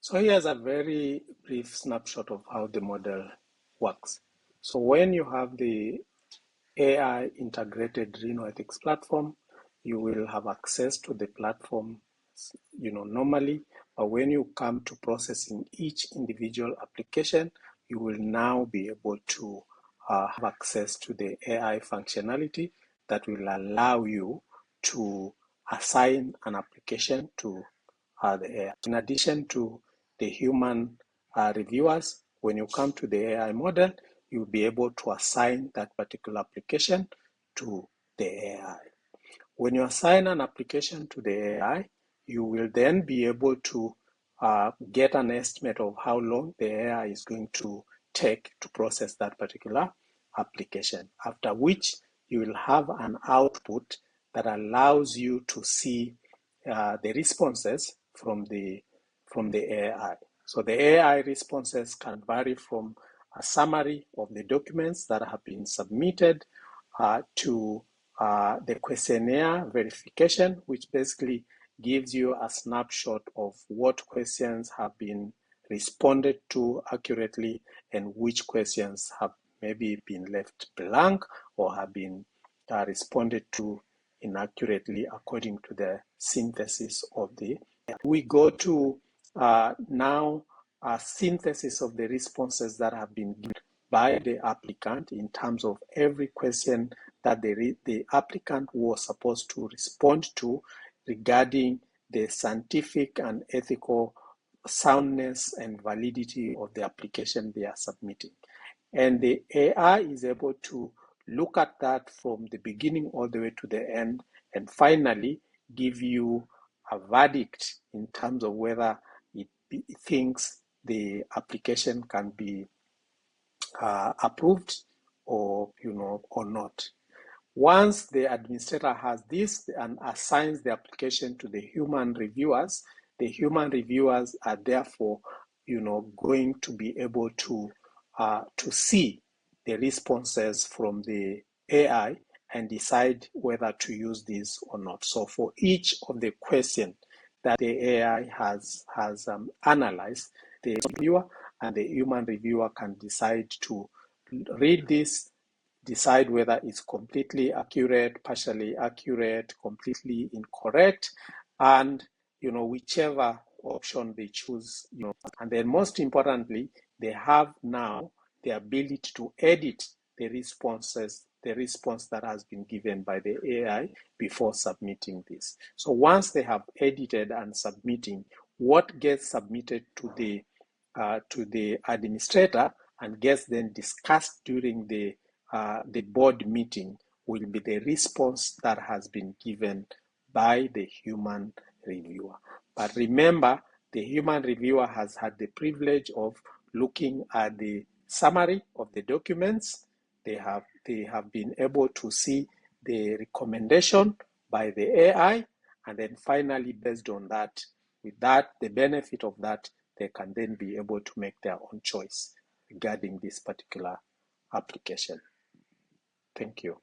So here's a very brief snapshot of how the model works. So when you have the AI integrated RHInnO Ethics platform, you will have access to the platform, normally, but when you come to processing each individual application, you will now be able to have access to the AI functionality that will allow you to assign an application to the AI. In addition to the human reviewers, when you come to the AI model, you'll be able to assign that particular application to the AI. When you assign an application to the AI, you will then be able to get an estimate of how long the AI is going to take to process that particular application, after which you will have an output that allows you to see the responses from the AI. So the AI responses can vary from a summary of the documents that have been submitted to the questionnaire verification, which basically gives you a snapshot of what questions have been responded to accurately and which questions have maybe been left blank or have been responded to inaccurately according to the synthesis of the. We go to now a synthesis of the responses that have been given by the applicant in terms of every question that the applicant was supposed to respond to regarding the scientific and ethical soundness and validity of the application they are submitting. And the AI is able to look at that from the beginning all the way to the end and finally give you a verdict in terms of whether it thinks the application can be approved or not. Once the administrator has this and assigns the application to the human reviewers are therefore going to be able to see the responses from the AI and decide whether to use this or not. So for each of the questions that the AI has analyzed, the reviewer and the human reviewer can decide to read this, decide whether it's completely accurate, partially accurate, completely incorrect, and whichever option they choose, and then most importantly, they have now the ability to edit the response that has been given by the AI before submitting this. So once they have edited and submitting, what gets submitted to the administrator and gets then discussed during the board meeting will be the response that has been given by the human reviewer. But remember, the human reviewer has had the privilege of looking at the summary of the documents. They have been able to see the recommendation by the AI, and then finally, based on that, with that, the benefit of that, they can then be able to make their own choice regarding this particular application. Thank you.